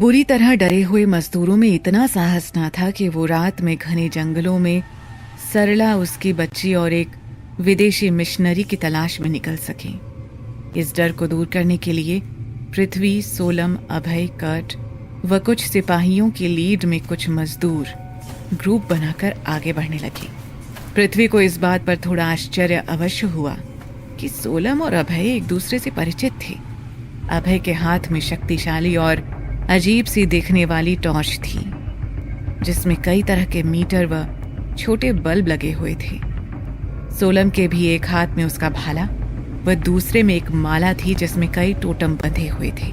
बुरी तरह डरे हुए मजदूरों में इतना साहस न था कि वो रात में घने जंगलों में सरला, उसकी बच्ची और एक विदेशी मिशनरी की तलाश में निकल सकें। इस डर को दूर करने के लिए पृथ्वी, सोलम, अभय, कर्ट व कुछ सिपाहियों की लीड में कुछ मजदूर ग्रुप बनाकर आगे बढ़ने लगे। पृथ्वी को इस बात पर थोड़ा आश्चर्य अवश्य हुआ कि सोलम और अभय एक दूसरे से परिचित थे। अभय के हाथ में शक्तिशाली और अजीब सी दिखने वाली टॉर्च थी, जिसमें कई तरह के मीटर व छोटे बल्ब लगे हुए थे। सोलम के भी एक हाथ में उसका भाला व दूसरे में एक माला थी, जिसमें कई टोटम बंधे हुए थे।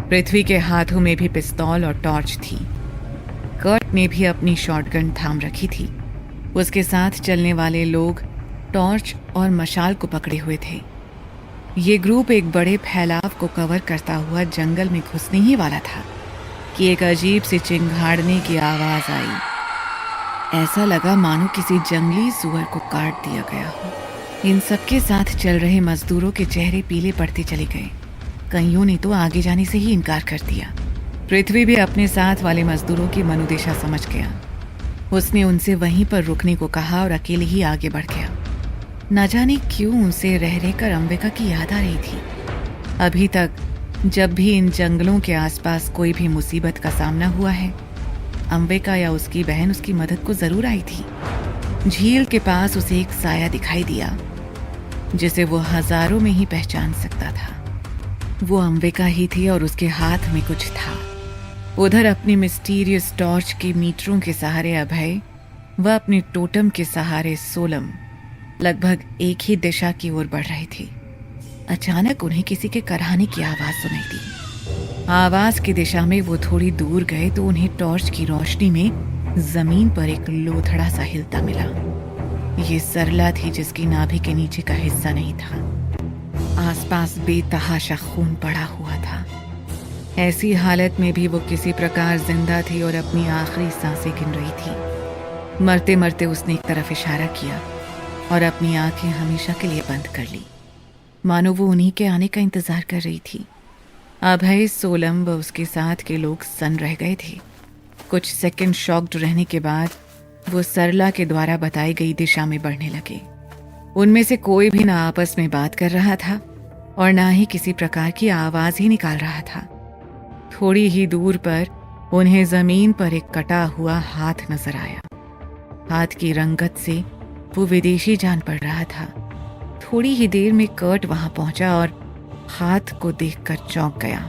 पृथ्वी के हाथों में भी पिस्तौल और टॉर्च थी। कर्ट ने भी अपनी शॉटगन थाम रखी थी। उसके साथ चलने वाले लोग टॉर्च और मशाल को पकड़े हुए थे। ये ग्रुप एक बड़े फैलाव को कवर करता हुआ जंगल में घुसने ही वाला था कि एक अजीब सी चिंगाड़ने की आवाज आई। ऐसा लगा मानो किसी जंगली सुअर को काट दिया गया हो। इन सबके साथ चल रहे मजदूरों के चेहरे पीले पड़ते चले गए। कईयों ने तो आगे जाने से ही इनकार कर दिया। पृथ्वी भी अपने साथ वाले मजदूरों की मनोदशा समझ गया। उसने उनसे वहीं पर रुकने को कहा और अकेले ही आगे बढ़ गया। न जाने क्यों उसे रह रहकर अंबिका की याद आ रही थी। अभी तक जब भी इन जंगलों के आसपास कोई भी मुसीबत का सामना हुआ है, अंबिका या उसकी बहन उसकी मदद को जरूर आई थी। झील के पास उसे एक साया दिखाई दिया, जिसे वो हजारों में ही पहचान सकता था। वो अंबिका ही थी और उसके हाथ में कुछ था। उधर अपनी मिस्टीरियस टॉर्च के मीटरों के सहारे अभय व अपने टोटम के सहारे सोलम लगभग एक ही दिशा की ओर बढ़ रहे थे। अचानक उन्हें किसी के कराहने की आवाज सुनाई दी। आवाज की दिशा में वो थोड़ी दूर गए तो उन्हें टॉर्च की रोशनी में जमीन पर एक लोथड़ा सा हिलता मिला। ये सरला थी, जिसकी नाभि के नीचे का हिस्सा नहीं था। आसपास बेतहाशा खून पड़ा हुआ था। ऐसी हालत में भी वो किसी प्रकार जिंदा थी और अपनी आखिरी सांसें गिन रही थी। मरते मरते उसने एक तरफ इशारा किया और अपनी आंखें हमेशा के लिए बंद कर ली, मानो वो उन्हीं के आने का इंतजार कर रही थी। अभय, सोलम व उसके साथ के लोग सन रह गए थे। कुछ सेकंड शॉक्ड रहने के बाद वो सरला के द्वारा बताई गई दिशा में बढ़ने लगे। उनमें से कोई भी ना आपस में बात कर रहा था और ना ही किसी प्रकार की आवाज ही निकाल रहा था। थोड़ी ही दूर पर उन्हें जमीन पर एक कटा हुआ हाथ नजर आया। हाथ की रंगत से वो विदेशी जान पड़ रहा था। थोड़ी ही देर में कर्ट वहां पहुंचा और हाथ को देखकर चौंक गया।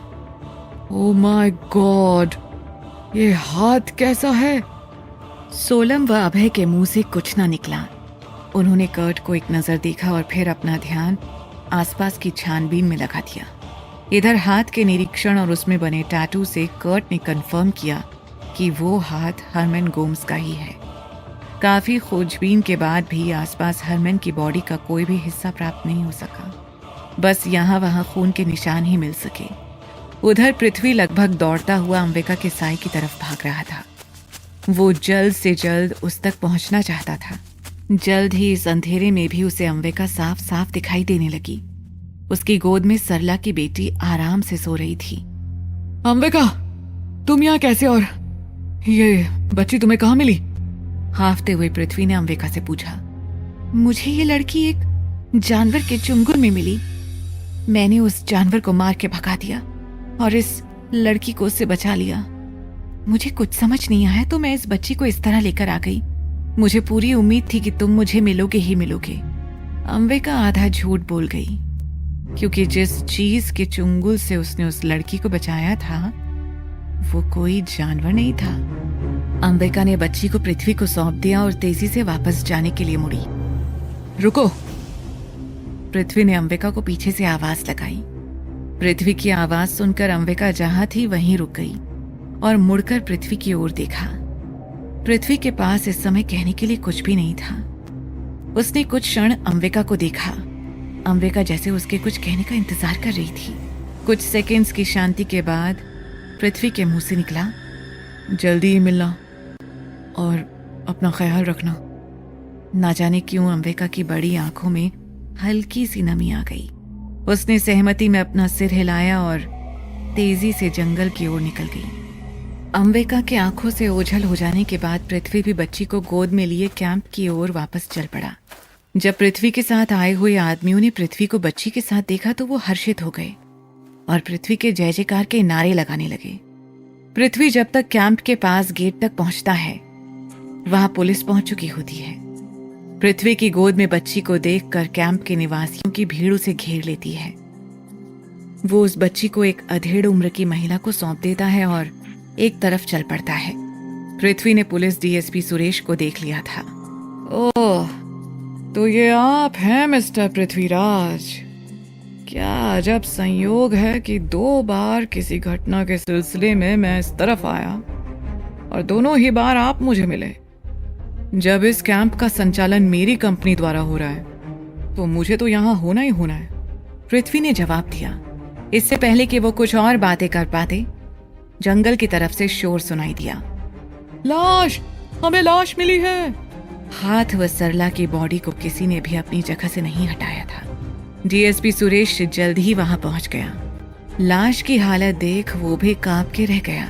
ओह माय गॉड, ये हाथ कैसा है? सोलम व अभय के मुंह से कुछ ना निकला। उन्होंने कर्ट को एक नजर देखा और फिर अपना ध्यान आसपास की छानबीन में लगा दिया। इधर हाथ के निरीक्षण और उसमें बने टैटू से कर्ट ने कंफर्म किया कि वो हाथ हरमन गोम्स का ही है। काफी खोजबीन के बाद भी आसपास हरमन की बॉडी का कोई भी हिस्सा प्राप्त नहीं हो सका। बस यहाँ वहाँ खून के निशान ही मिल सके। उधर पृथ्वी लगभग दौड़ता हुआ अंबिका के साय की तरफ भाग रहा था। वो जल्द से जल्द उस तक पहुंचना चाहता था। जल्द ही इस अंधेरे में भी उसे अंबिका साफ साफ दिखाई देने लगी। उसकी गोद में सरला की बेटी आराम से सो रही थी। अंबिका, तुम यहाँ कैसे और ये बच्ची तुम्हें कहाँ मिली? हाफते हुए पृथ्वी ने अंबिका से पूछा। मुझे ये लड़की एक जानवर के चुंगल में मिली। मैंने उस जानवर को मार के भगा दिया और इस लड़की को उससे बचा लिया। मुझे कुछ समझ नहीं आया तो मैं इस बच्ची को इस तरह लेकर आ गई। मुझे पूरी उम्मीद थी कि तुम मुझे मिलोगे ही मिलोगे। अंबिका आधा झूठ बोल गई, क्योंकि जिस चीज के चुंगल से उसने उस लड़की को बचाया था वो कोई जानवर नहीं था। अंबिका ने बच्ची को पृथ्वी को सौंप दिया और तेजी से वापस जाने के लिए मुड़ी। रुको, पृथ्वी ने अंबिका को पीछे से आवाज लगाई। पृथ्वी की आवाज सुनकर अंबिका जहां थी वहीं रुक गई और मुड़कर पृथ्वी की ओर देखा। पृथ्वी के पास इस समय कहने के लिए कुछ भी नहीं था। उसने कुछ क्षण अंबिका को देखा। अंबिका जैसे उसके कुछ कहने का इंतजार कर रही थी। कुछ सेकंड्स की शांति के बाद पृथ्वी के मुंह से निकला, जल्दी ही मिलना और अपना ख्याल रखना। ना जाने क्यों अंबिका की बड़ी आंखों में हल्की सी नमी आ गई। उसने सहमति में अपना सिर हिलाया और तेजी से जंगल की ओर निकल गई। अंबिका के आंखों से ओझल हो जाने के बाद पृथ्वी भी बच्ची को गोद में लिए कैंप की ओर वापस चल पड़ा। जब पृथ्वी के साथ आए हुए आदमियों ने पृथ्वी को बच्ची के साथ देखा तो वो हर्षित हो गए और पृथ्वी के जय जयकार के नारे लगाने लगे। पृथ्वी जब तक कैंप के पास गेट तक पहुंचता है, वहां पुलिस पहुंच चुकी होती है। पृथ्वी की गोद में बच्ची को देखकर कैंप के निवासियों की भीड़ उसे घेर लेती है। वो उस बच्ची को एक अधेड़ उम्र की महिला को सौंप देता है और एक तरफ चल पड़ता है। पृथ्वी ने पुलिस डीएसपी सुरेश को देख लिया था। ओह, तो ये आप हैं मिस्टर पृथ्वीराज। क्या अजब संयोग है कि 2 बार किसी घटना के सिलसिले में मैं इस तरफ आया और दोनों ही बार आप मुझे मिले। जब इस कैंप का संचालन मेरी कंपनी द्वारा हो रहा है तो मुझे तो यहाँ होना ही होना है, पृथ्वी ने जवाब दिया। इससे पहले कि वो कुछ और बातें कर पाते, जंगल की तरफ से शोर सुनाई दिया। लाश, हमें लाश मिली है। हाथ व सरला की बॉडी को किसी ने भी अपनी जगह से नहीं हटाया था। डीएसपी सुरेश जल्द ही वहां पहुंच गया। लाश की हालत देख वो भी कांप के रह गया।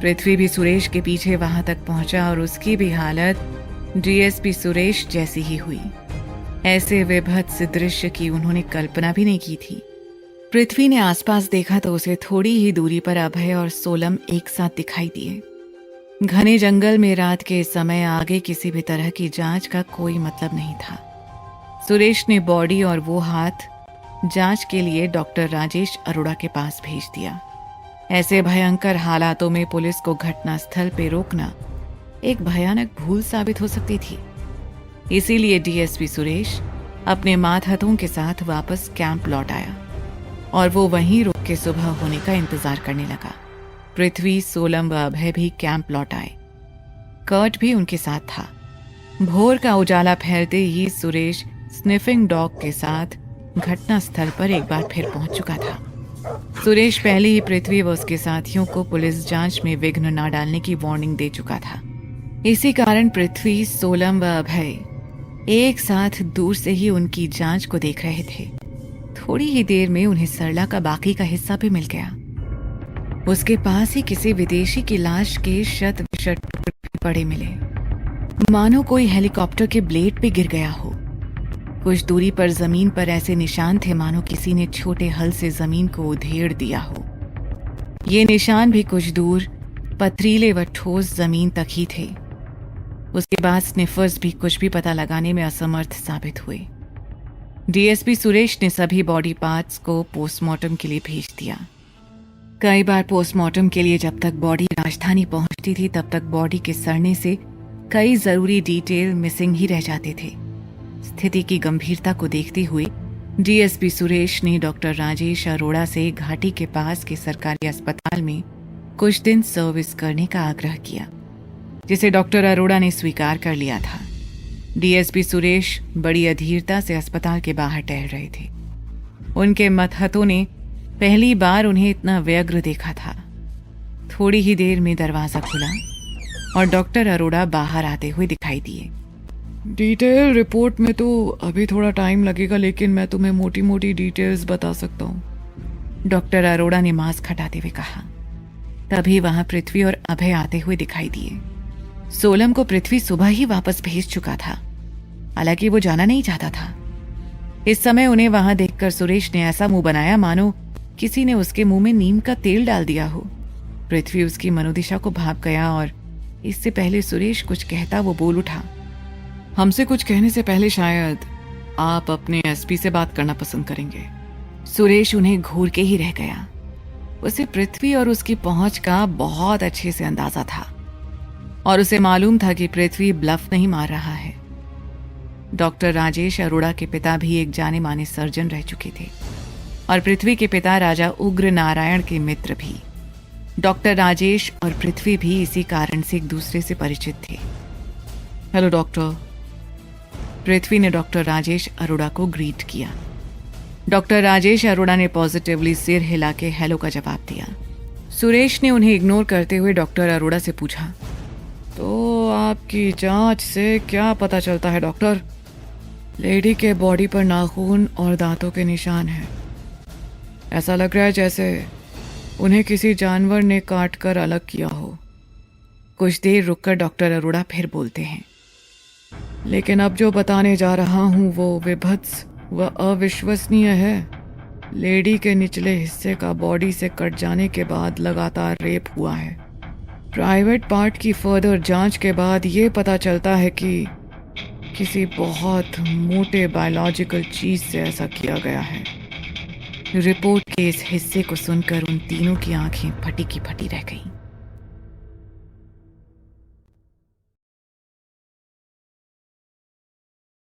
पृथ्वी भी सुरेश के पीछे वहां तक पहुंचा और उसकी भी हालत डीएसपी सुरेश जैसी ही हुई। ऐसे विभत्स दृश्य की उन्होंने कल्पना भी नहीं की थी। पृथ्वी ने आसपास देखा तो उसे थोड़ी ही दूरी पर अभय और सोलम एक साथ दिखाई दिए। घने जंगल में रात के समय आगे किसी भी तरह की जांच का कोई मतलब नहीं था। सुरेश ने बॉडी और वो हाथ जांच के लिए डॉक्टर राजेश अरोड़ा के पास भेज दिया। ऐसे भयंकर हालातों में पुलिस को घटनास्थल पे रोकना एक भयानक भूल साबित हो सकती थी। इसीलिए डीएसपी सुरेश अपने मातहतों के साथ वापस कैंप लौट आया और वो वहीं रुक के सुबह होने का इंतजार करने लगा। पृथ्वी, सोलम व अभय भी कैंप लौट आए। कर्ट भी उनके साथ था। भोर का उजाला फैलते ही सुरेश स्निफिंग डॉग के साथ घटनास्थल पर एक बार फिर पहुंच चुका था। सुरेश पहले ही पृथ्वी व उसके साथियों को पुलिस जांच में विघ्न न डालने की वार्निंग दे चुका था। इसी कारण पृथ्वी, सोलम व अभय एक साथ दूर से ही उनकी जांच को देख रहे थे। थोड़ी ही देर में उन्हें सरला का बाकी का हिस्सा भी मिल गया। उसके पास ही किसी विदेशी की लाश के शत विशत टुकड़े पड़े मिले, मानो कोई हेलीकॉप्टर के ब्लेड पे गिर गया हो। कुछ दूरी पर जमीन पर ऐसे निशान थे मानो किसी ने छोटे हल से जमीन को उधेड़ दिया हो। ये निशान भी कुछ दूर पथरीले व ठोस जमीन तक ही थे। उसके बाद स्निफर्स भी कुछ भी पता लगाने में असमर्थ साबित हुए। डीएसपी सुरेश ने सभी बॉडी पार्ट्स को पोस्टमार्टम के लिए भेज दिया। कई बार पोस्टमार्टम के लिए जब तक बॉडी राजधानी पहुंचती थी तब तक बॉडी के सड़ने से कई जरूरी डिटेल मिसिंग ही रह जाते थे। स्थिति की गंभीरता को देखते हुए डीएसपी सुरेश ने डॉक्टर राजेश अरोड़ा से घाटी के पास के सरकारी अस्पताल में कुछ दिन सर्विस करने का आग्रह किया, जिसे डॉक्टर अरोड़ा ने स्वीकार कर लिया था। डीएसपी सुरेश बड़ी अधीरता से अस्पताल के बाहर टहल रहे थे। उनके मतहतों ने पहली बार उन्हें इतना व्यग्र देखा था। थोड़ी ही देर में दरवाजा खुला और डॉक्टर अरोड़ा बाहर आते हुए दिखाई दिए। डिटेल रिपोर्ट में तो अभी थोड़ा टाइम लगेगा, लेकिन मैं तुम्हें मोटी मोटी डिटेल्स बता सकता हूँ, डॉक्टर अरोड़ा ने मास्क हटाते हुए कहा। तभी वहां पृथ्वी और अभय आते हुए दिखाई दिए। सोलम को पृथ्वी सुबह ही वापस भेज चुका था, हालांकि वो जाना नहीं चाहता था। इस समय उन्हें वहां देखकर सुरेश ने ऐसा मुंह बनाया मानो किसी ने उसके मुंह में नीम का तेल डाल दिया हो। पृथ्वी उसकी मनोदिशा को भाप गया और इससे पहले सुरेश कुछ कहता वो बोल उठा। हमसे कुछ कहने से पहले शायद आप अपने एसपी से बात करना पसंद करेंगे। सुरेश उन्हें घूर के ही रह गया। उसे पृथ्वी और उसकी पहुंच का बहुत अच्छे से अंदाजा था और उसे मालूम था कि पृथ्वी ब्लफ नहीं मार रहा है। डॉक्टर राजेश अरोड़ा के पिता भी एक जाने माने सर्जन रह चुके थे और पृथ्वी के पिता राजा उग्र नारायण के मित्र भी। डॉक्टर राजेश और पृथ्वी भी इसी कारण से एक दूसरे से परिचित थे। हेलो डॉक्टर, पृथ्वी ने डॉक्टर राजेश अरोड़ा को ग्रीट किया। डॉक्टर राजेश अरोड़ा ने पॉजिटिवली सिर हिला के हेलो का जवाब दिया। सुरेश ने उन्हें इग्नोर करते हुए डॉक्टर अरोड़ा से पूछा, तो आपकी जांच से क्या पता चलता है डॉक्टर? लेडी के बॉडी पर नाखून और दांतों के निशान हैं। ऐसा लग रहा है जैसे उन्हें किसी जानवर ने काट कर अलग किया हो। कुछ देर रुककर डॉक्टर अरोड़ा फिर बोलते हैं, लेकिन अब जो बताने जा रहा हूं वो विभत्स व अविश्वसनीय है। लेडी के निचले हिस्से का बॉडी से कट जाने के बाद लगातार रेप हुआ है। प्राइवेट पार्ट की फर्दर जांच के बाद ये पता चलता है कि किसी बहुत मोटे बायोलॉजिकल चीज से ऐसा किया गया है। रिपोर्ट के इस हिस्से को सुनकर उन तीनों की आंखें फटी की फटी रह गईं।